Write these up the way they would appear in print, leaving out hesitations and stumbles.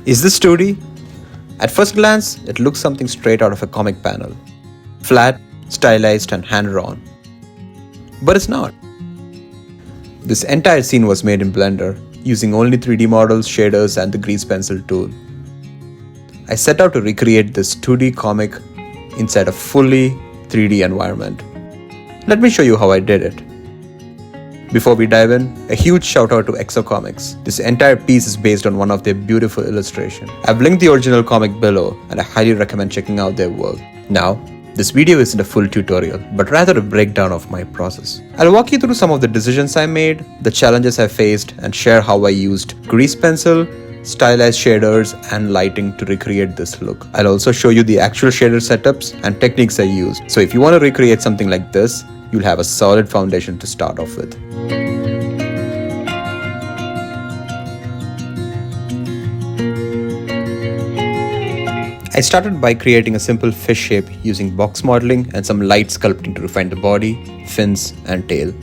Is this 2D? At first glance, it looks something straight out of a comic panel. Flat, stylized and hand-drawn. But it's not. This entire scene was made in Blender, using only 3D models, shaders and the grease pencil tool. I set out to recreate this 2D comic inside a fully 3D environment. Let me show you how I did it. Before we dive in, a huge shout out to Exocomics. This entire piece is based on one of their beautiful illustrations. I've linked the original comic below and I highly recommend checking out their work. Now, this video isn't a full tutorial, but rather a breakdown of my process. I'll walk you through some of the decisions I made, the challenges I faced, and share how I used grease pencil, stylized shaders, and lighting to recreate this look. I'll also show you the actual shader setups and techniques I used. So if you want to recreate something like this, you'll have a solid foundation to start off with. I started by creating a simple fish shape using box modeling and some light sculpting to refine the body, fins, and tail.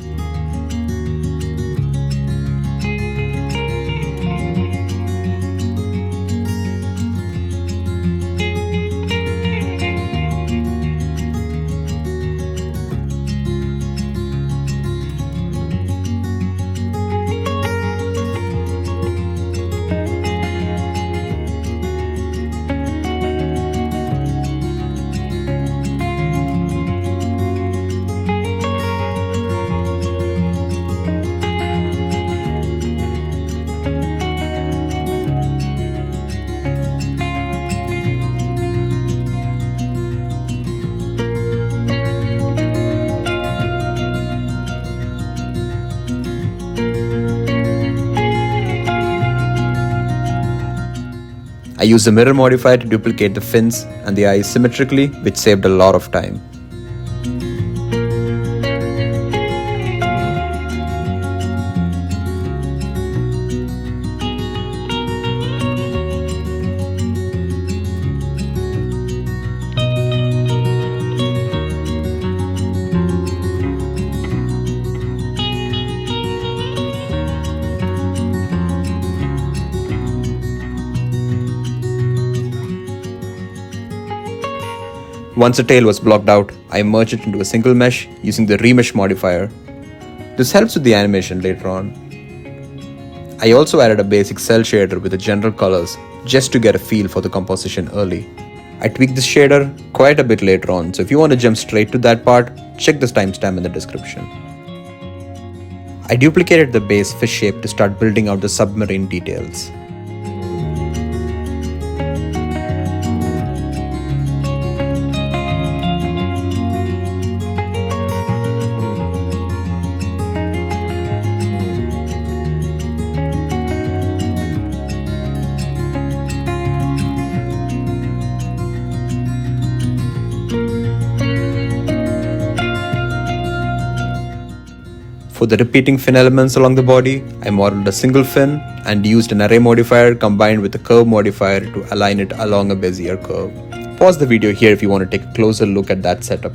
I used the mirror modifier to duplicate the fins and the eyes symmetrically, which saved a lot of time. Once the tail was blocked out, I merged it into a single mesh using the remesh modifier. This helps with the animation later on. I also added a basic cell shader with the general colors just to get a feel for the composition early. I tweaked this shader quite a bit later on, so if you want to jump straight to that part, check this timestamp in the description. I duplicated the base fish shape to start building out the submarine details. For the repeating fin elements along the body, I modeled a single fin and used an array modifier combined with a curve modifier to align it along a Bezier curve. Pause the video here if you want to take a closer look at that setup.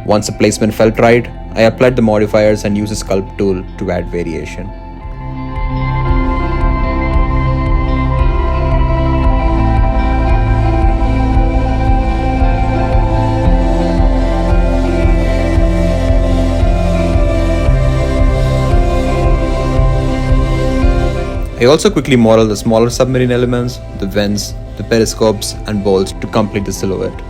Once the placement felt right, I applied the modifiers and used the sculpt tool to add variation. I also quickly model the smaller submarine elements, the vents, the periscopes and bolts to complete the silhouette.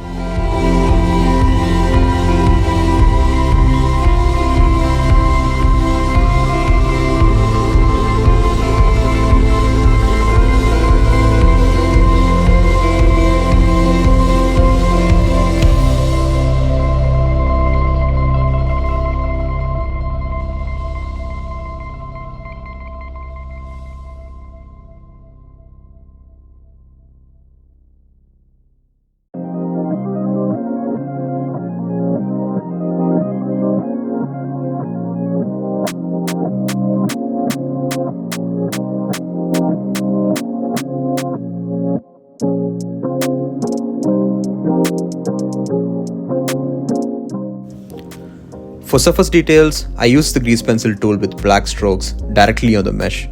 For surface details, I use the grease pencil tool with black strokes directly on the mesh,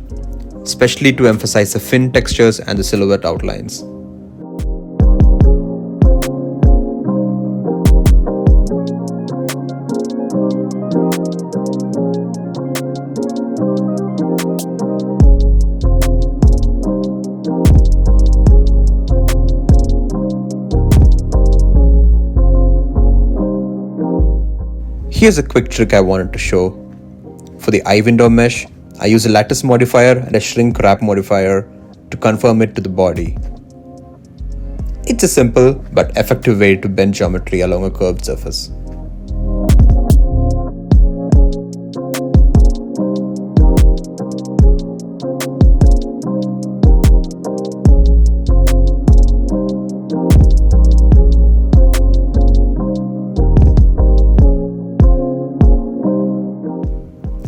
especially to emphasize the fin textures and the silhouette outlines. Here's a quick trick I wanted to show. For the eye window mesh, I use a lattice modifier and a shrink wrap modifier to confirm it to the body. It's a simple but effective way to bend geometry along a curved surface.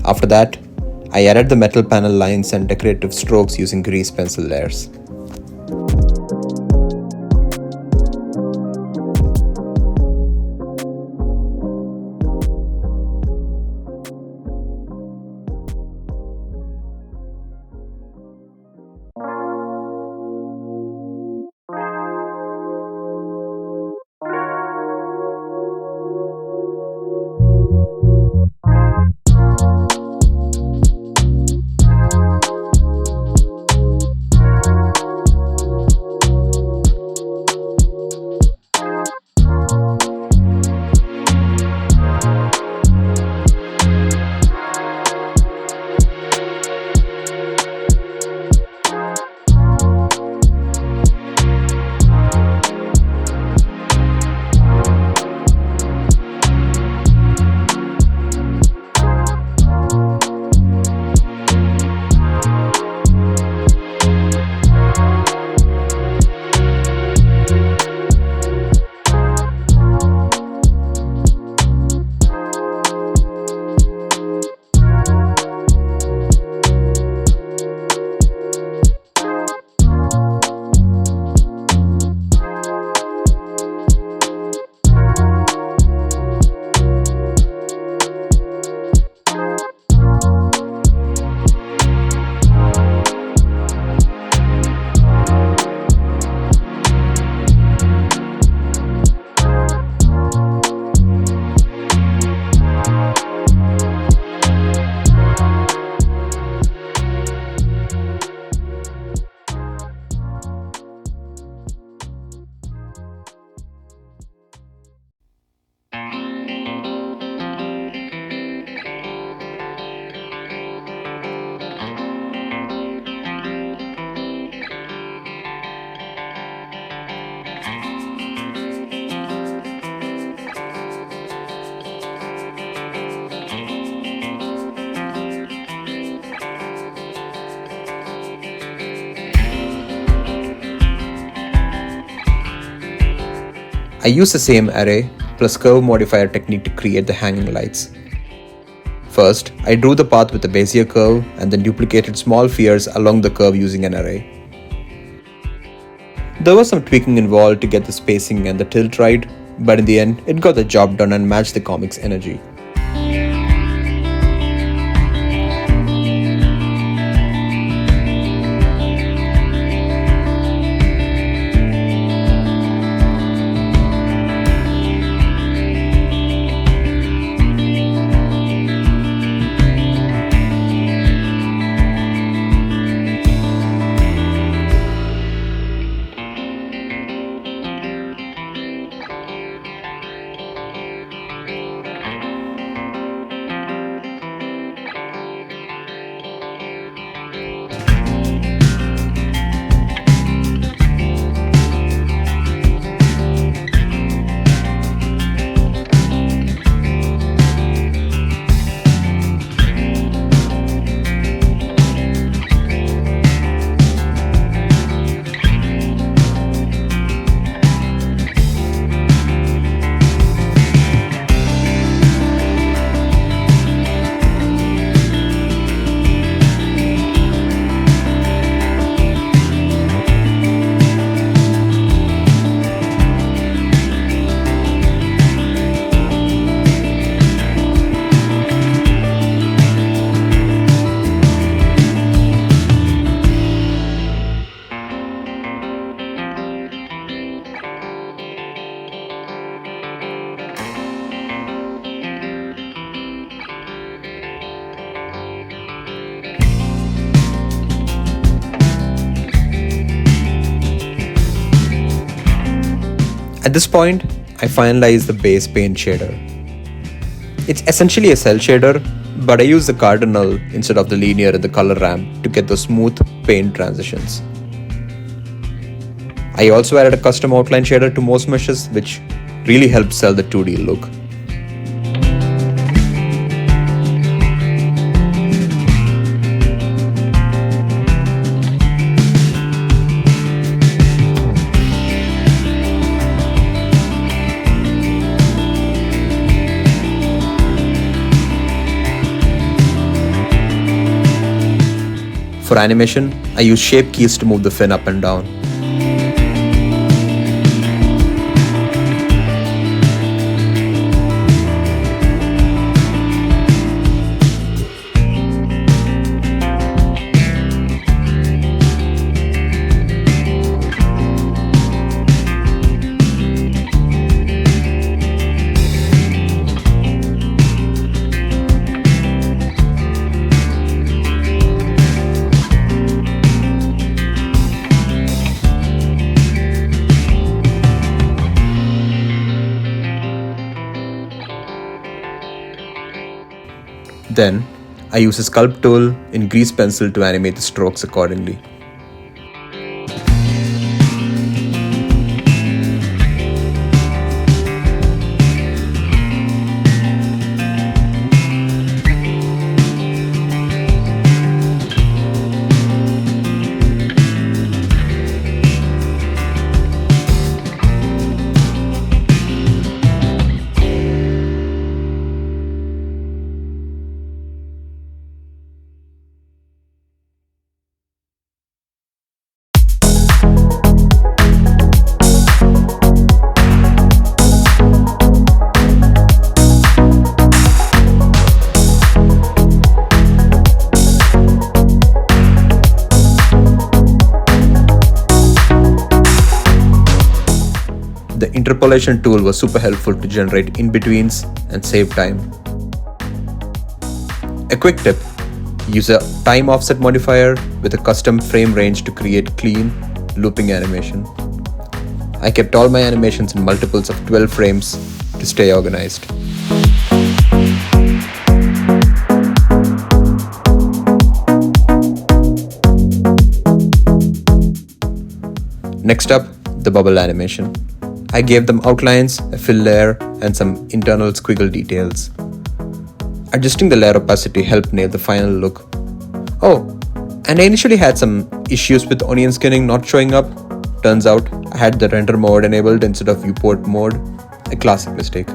After that, I added the metal panel lines and decorative strokes using grease pencil layers. I use the same array plus curve modifier technique to create the hanging lights. First, I drew the path with a Bezier curve and then duplicated small spheres along the curve using an array. There was some tweaking involved to get the spacing and the tilt right, but in the end, it got the job done and matched the comic's energy. At this point, I finalize the base paint shader. It's essentially a cell shader, but I use the cardinal instead of the linear in the color ramp to get those smooth paint transitions. I also added a custom outline shader to most meshes, which really helps sell the 2D look. For animation, I use shape keys to move the fin up and down. Then, I use a sculpt tool in grease pencil to animate the strokes accordingly. The interpolation tool was super helpful to generate in-betweens and save time. A quick tip: use a time offset modifier with a custom frame range to create clean, looping animation. I kept all my animations in multiples of 12 frames to stay organized. Next up, the bubble animation. I gave them outlines, a fill layer, and some internal squiggle details. Adjusting the layer opacity helped nail the final look. Oh, and I initially had some issues with onion skinning not showing up. Turns out I had the render mode enabled instead of viewport mode. A classic mistake.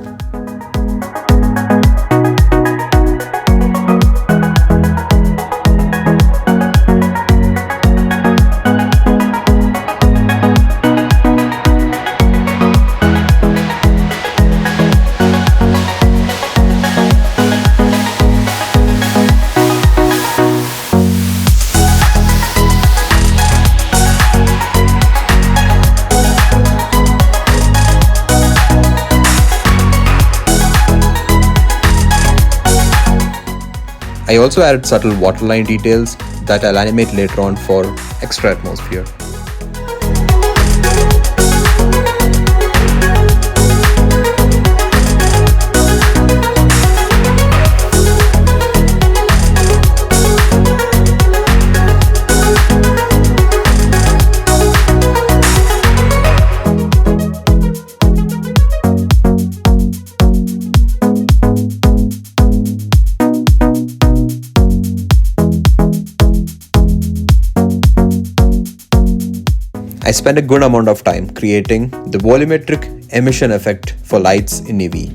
I also added subtle waterline details that I'll animate later on for extra atmosphere. I spent a good amount of time creating the volumetric emission effect for lights in Eevee.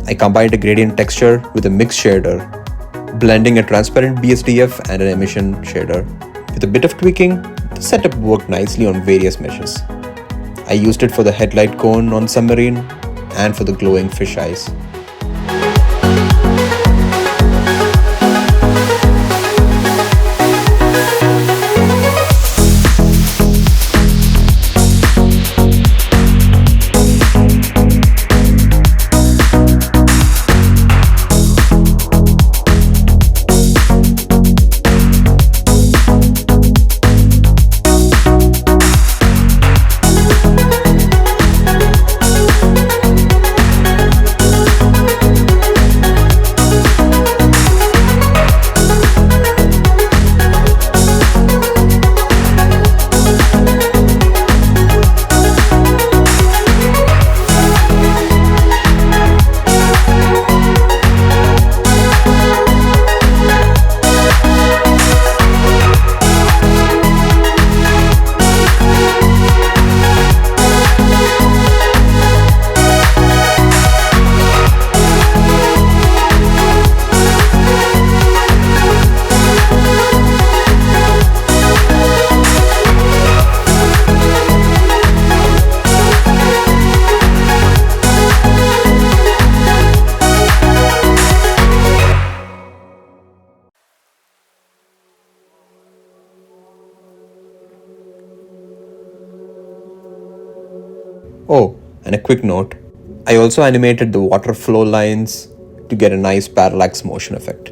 I combined a gradient texture with a mix shader, blending a transparent BSDF and an emission shader. With a bit of tweaking, the setup worked nicely on various meshes. I used it for the headlight cone on Submarine and for the glowing fish eyes. And a quick note, I also animated the water flow lines to get a nice parallax motion effect.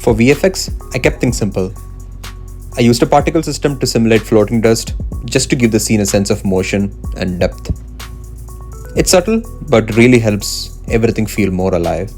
For VFX, I kept things simple. I used a particle system to simulate floating dust, just to give the scene a sense of motion and depth. It's subtle, but really helps everything feel more alive.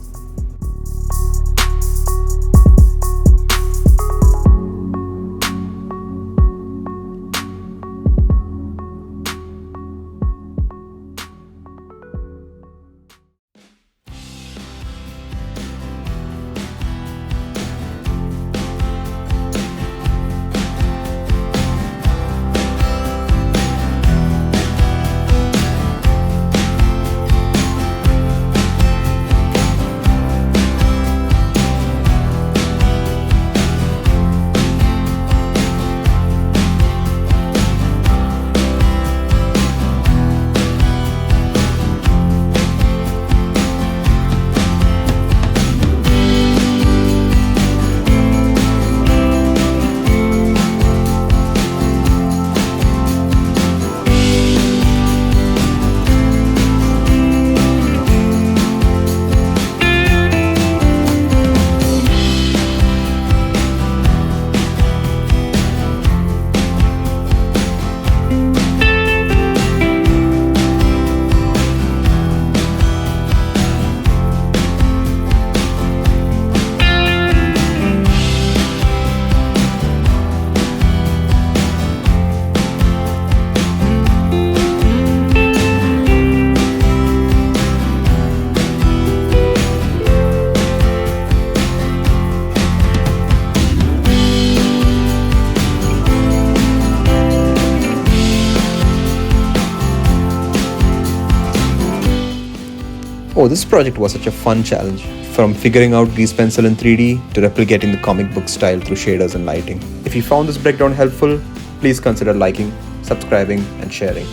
Oh, this project was such a fun challenge, from figuring out Grease Pencil in 3D to replicating the comic book style through shaders and lighting. If you found this breakdown helpful, please consider liking, subscribing, and sharing.